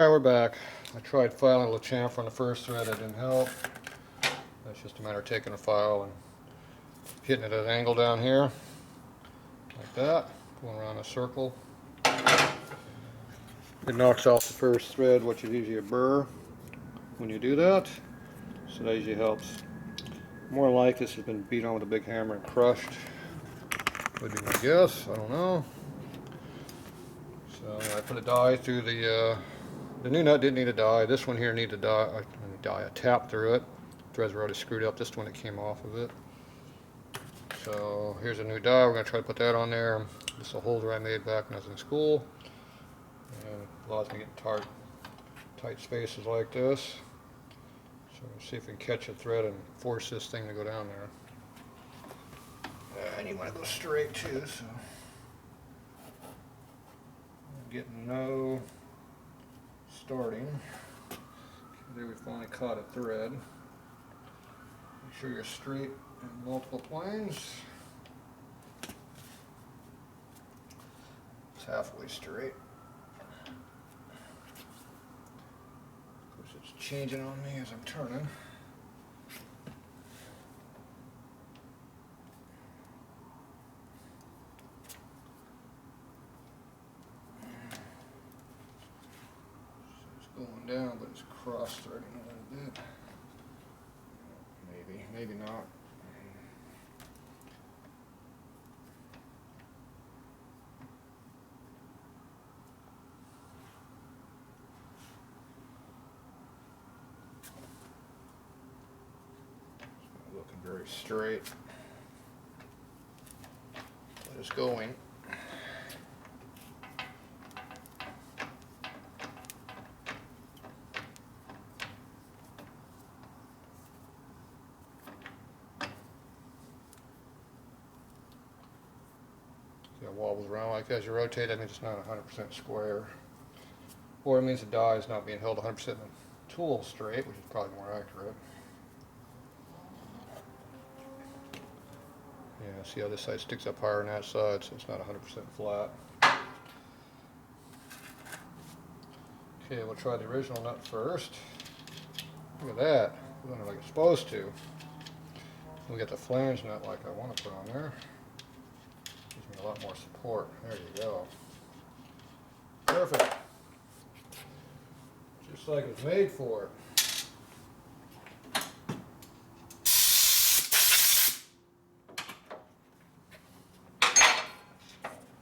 Alright, we're back. I tried filing a little chamfer on the first thread, that didn't help. That's just a matter of taking a file and hitting it at an angle down here, like that, going around a circle. It knocks off the first thread, which is usually a burr when you do that, so that usually helps. More like this has been beat on with a big hammer and crushed, would be my guess, I don't know. So I put a die through the new nut didn't need a die. This one here needed a die. I tapped through it. Threads were already screwed up. This one that came off of it. So here's a new die. We're going to try to put that on there. This is a holder I made back when I was in school. And allows me to get tight spaces like this. So we'll see if we can catch a thread and force this thing to go down there. And you want to go straight too. So I'm getting no starting. There we finally caught a thread. Make sure you're straight in multiple planes. It's halfway straight. Of course it's changing on me as I'm turning. Going down, but it's cross-threading a little bit. Maybe not. It's not looking very straight, but it's going. It wobbles around like that as you rotate. That means it's not 100% square, or it means the die is not being held 100% in the tool straight, which is probably more accurate. Yeah, see how this side sticks up higher than that side, so it's not 100% flat. Okay, we'll try the original nut first. Look at that, doing it like it's supposed to. We got the flange nut like I want to put on there. Gives me a lot more support. There you go. Perfect. Just like it's made for it.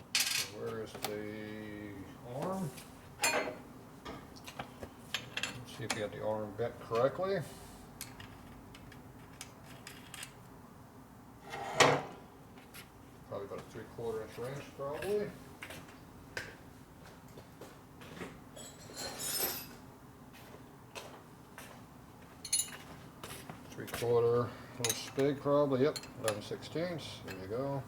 So where is the arm? Let's see if we got the arm bent correctly. Probably about a 3/4 inch range, probably. Three-quarter, a little spig probably, yep, 11/16. There you go.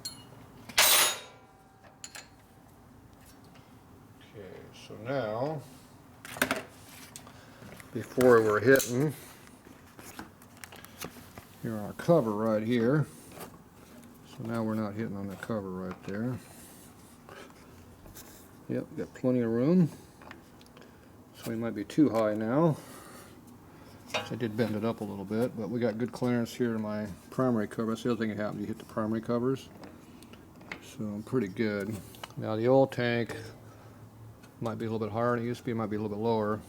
Okay, so now, before we're hitting, here our cover right here. So now we're not hitting on the cover right there. Yep, got plenty of room. So we might be too high now. I did bend it up a little bit, but we got good clearance here in my primary cover. That's the other thing that happens, you hit the primary covers. So I'm pretty good. Now the oil tank might be a little bit higher than it used to be, it might be a little bit lower.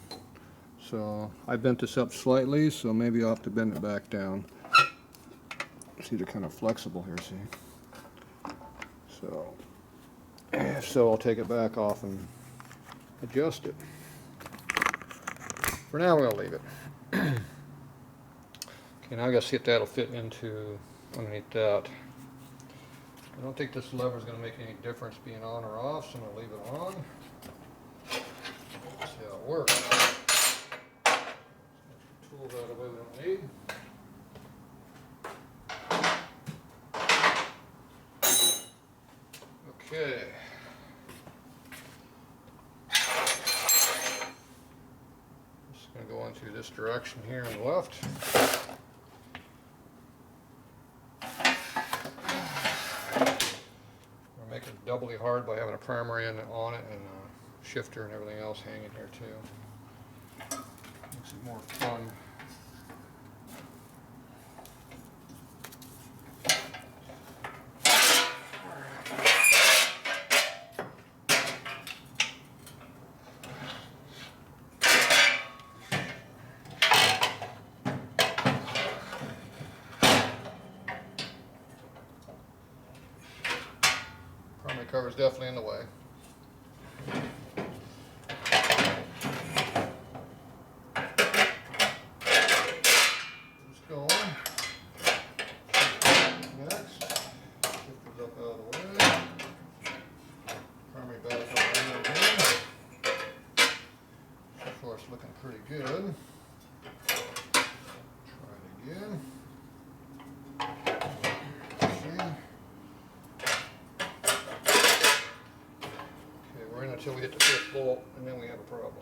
So I bent this up slightly, so maybe I'll have to bend it back down. See, they're kind of flexible here, see? So I'll take it back off and adjust it. For now, we're going to leave it. Okay, now I got to see if that'll fit into underneath that. I don't think this lever is going to make any difference being on or off, so I'm going to leave it on. See how it works. Tools out of the way we don't need. Okay. Just going to go into this direction here on the left. We're making it doubly hard by having a primary on it and a shifter and everything else hanging here too. more fun. Primary cover is definitely in the way. Looking pretty good. Try it again. See. Okay, we're in until we hit the 5th bolt, and then we have a problem.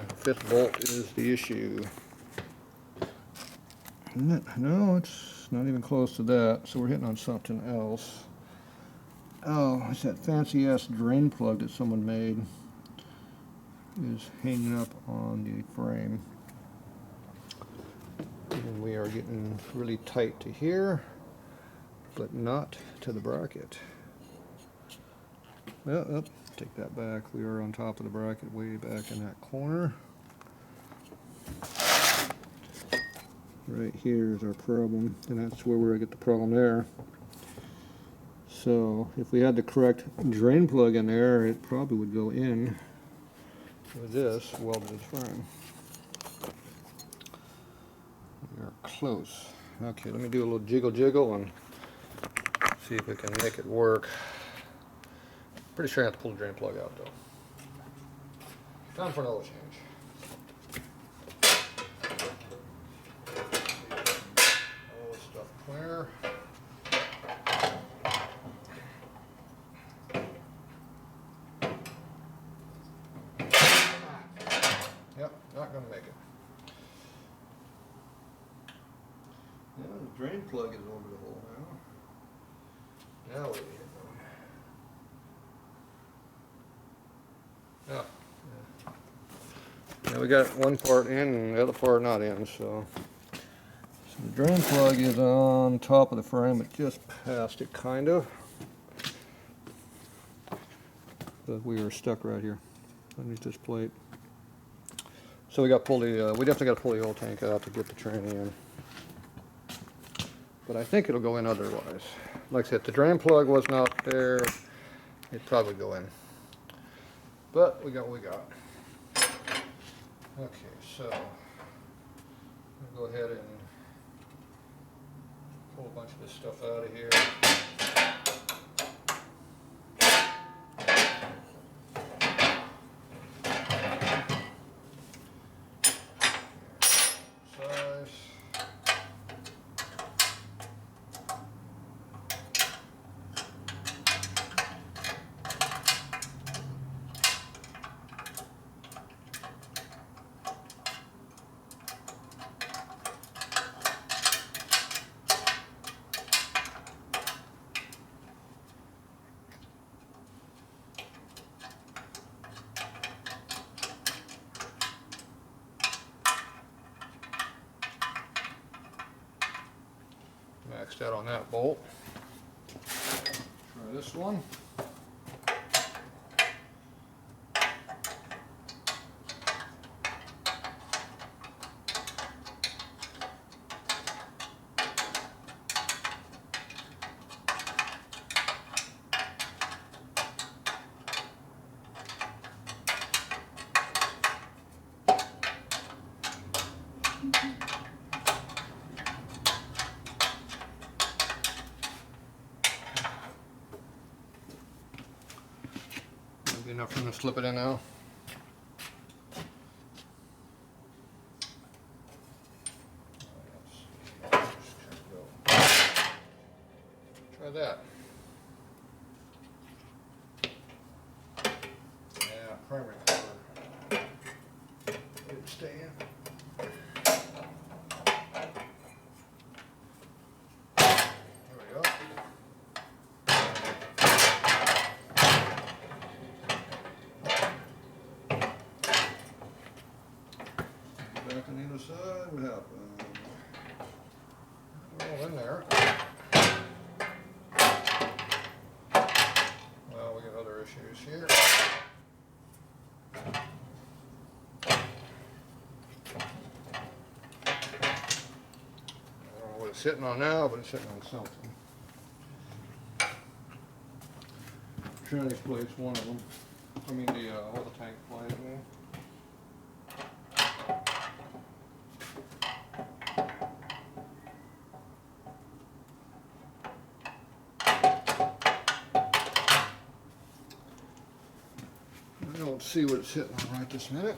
The 5th bolt is the issue. Isn't it? No, it's not even close to that. So we're hitting on something else. Oh, it's that fancy ass drain plug that someone made is hanging up on the frame. And we are getting really tight to here, but not to the bracket. Well, take that back. We are on top of the bracket, way back in that corner. Right here is our problem, and that's where we're going to get the problem there. So if we had the correct drain plug in there, it probably would go in with this welded frame. We are close. Okay, let me do a little jiggle and see if we can make it work. Pretty sure I have to pull the drain plug out though. Time for an oil change. All this stuff clear. Yep, not going to make it. Yeah, the drain plug is over the hole now. Now what do we hit going? Yeah. Yeah, we got one part in and the other part not in, so the drain plug is on top of the frame, but just past it, kind of. But we are stuck right here underneath this plate. So we definitely got to pull the oil tank out to get the tranny in. But I think it'll go in otherwise. Like I said, if the drain plug was not there, it'd probably go in. But we got what we got. Okay, so I'll go ahead and pull a bunch of this stuff out of here. Maxed out on that bolt. Try this one. Enough room to slip it in now. Try that. Yeah, primary cover. Let it stay in. back on the other side. What happened? All in there. Well, we got other issues here. I don't know what it's sitting on now, but it's sitting on something. Tranny plate's one of them. I mean all the tank plate. I don't see what it's hitting on right this minute.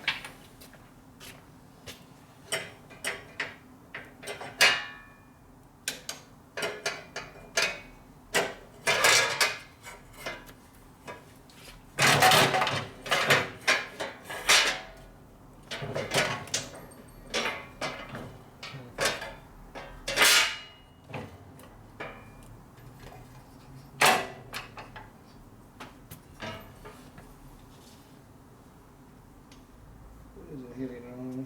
What is it hitting on?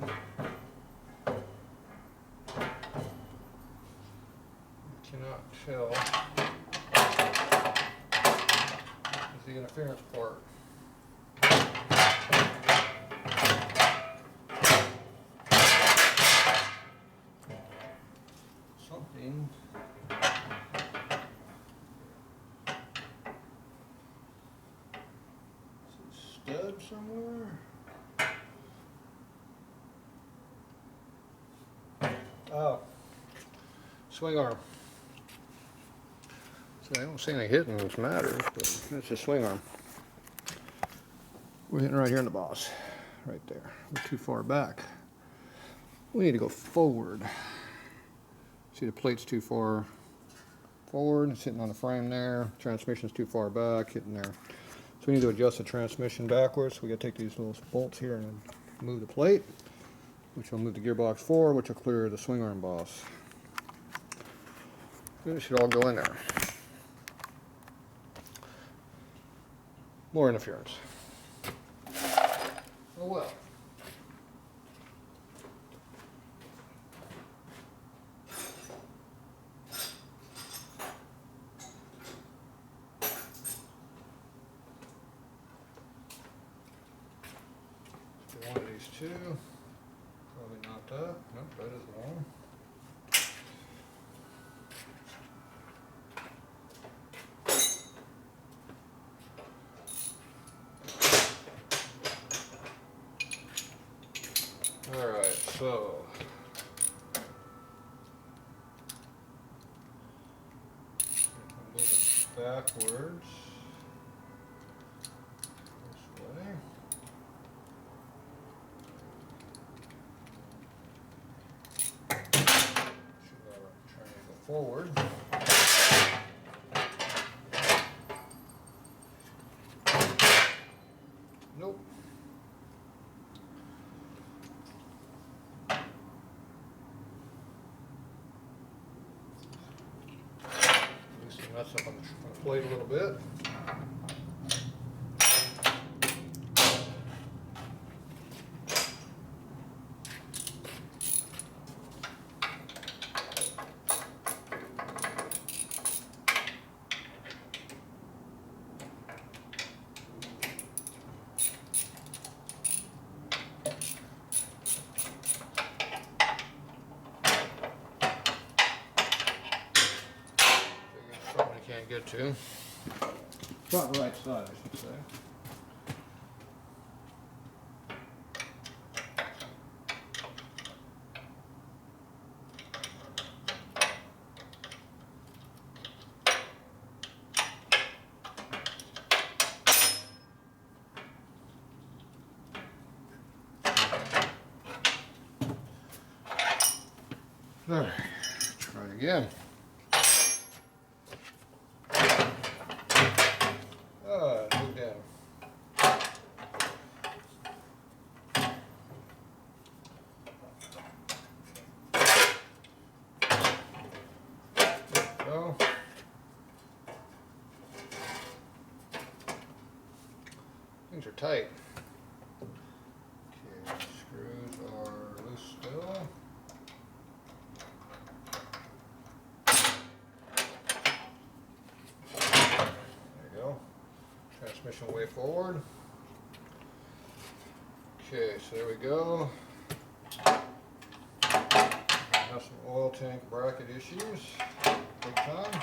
I cannot tell. It's the interference part. Something. Is it a stud somewhere? Oh, swing arm. So I don't see any hitting which matters, but it's a swing arm. We're hitting right here in the boss, right there. We're too far back. We need to go forward. See, the plate's too far forward. It's hitting on the frame there. Transmission's too far back, hitting there. So we need to adjust the transmission backwards. So we got to take these little bolts here and move the plate, which will move the gearbox forward, which will clear the swing arm boss. It should all go in there. More interference. Oh well. One of these two. Probably not that. Nope, that is one. Alright, so I'm moving backwards this way. Trying to go forward. Nope. Loosen nuts up on the plate a little bit. Can't get to. Front right side, I should say. All right, try it again. Move down. Go. Things are tight. Okay. Screws are loose still. There you go. Transmission way forward. Okay, so there we go. Have some oil tank bracket issues, big time.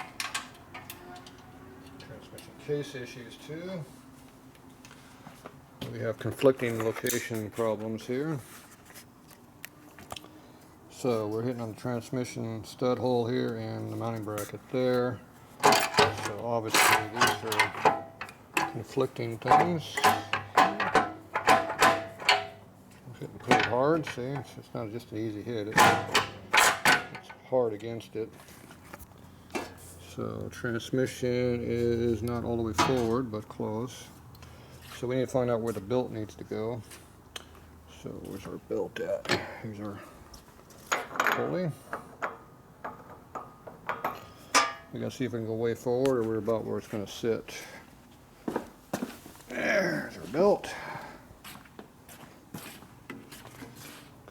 Transmission case issues too. We have conflicting location problems here. So we're hitting on the transmission stud hole here and the mounting bracket there. So obviously these are conflicting things. I'm hitting pretty hard, see? It's not just an easy hit. It's hard against it. So transmission is not all the way forward, but close. So we need to find out where the belt needs to go. So where's our belt at? Here's our pulley. We gotta see if we can go way forward or we're about where it's gonna sit. There's our belt.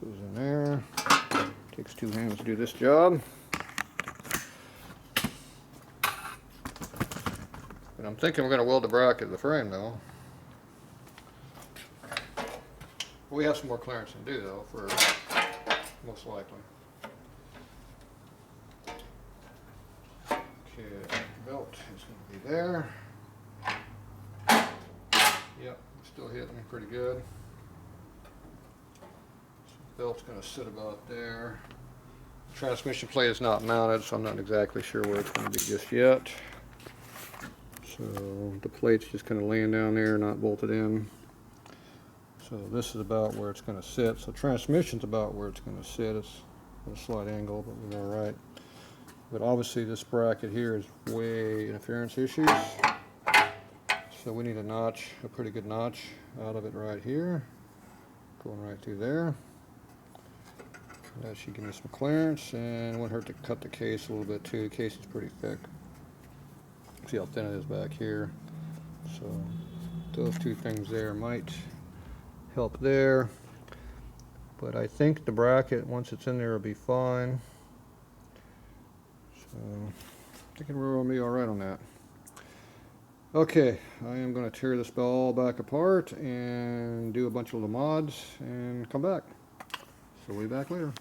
Goes in there. Takes two hands to do this job. But I'm thinking we're gonna weld the bracket to the frame though. We have some more clearance to do though, for most likely. Okay, belt is going to be there. Yep, still hitting pretty good. So belt's going to sit about there. Transmission plate is not mounted, so I'm not exactly sure where it's going to be just yet. So the plate's just kind of laying down there, not bolted in. So this is about where it's going to sit. So transmission's about where it's going to sit. It's at a slight angle, but we're all right. But obviously this bracket here is way interference issues. So we need a notch, a pretty good notch out of it right here. Going right through there. That should give me some clearance, and it wouldn't hurt to cut the case a little bit too. The case is pretty thick. See how thin it is back here. So those two things there might help there, but I think the bracket, once it's in there, will be fine. So I think we're going to be all right on that. Okay, I am going to tear this all back apart and do a bunch of little mods and come back. So we'll be back later.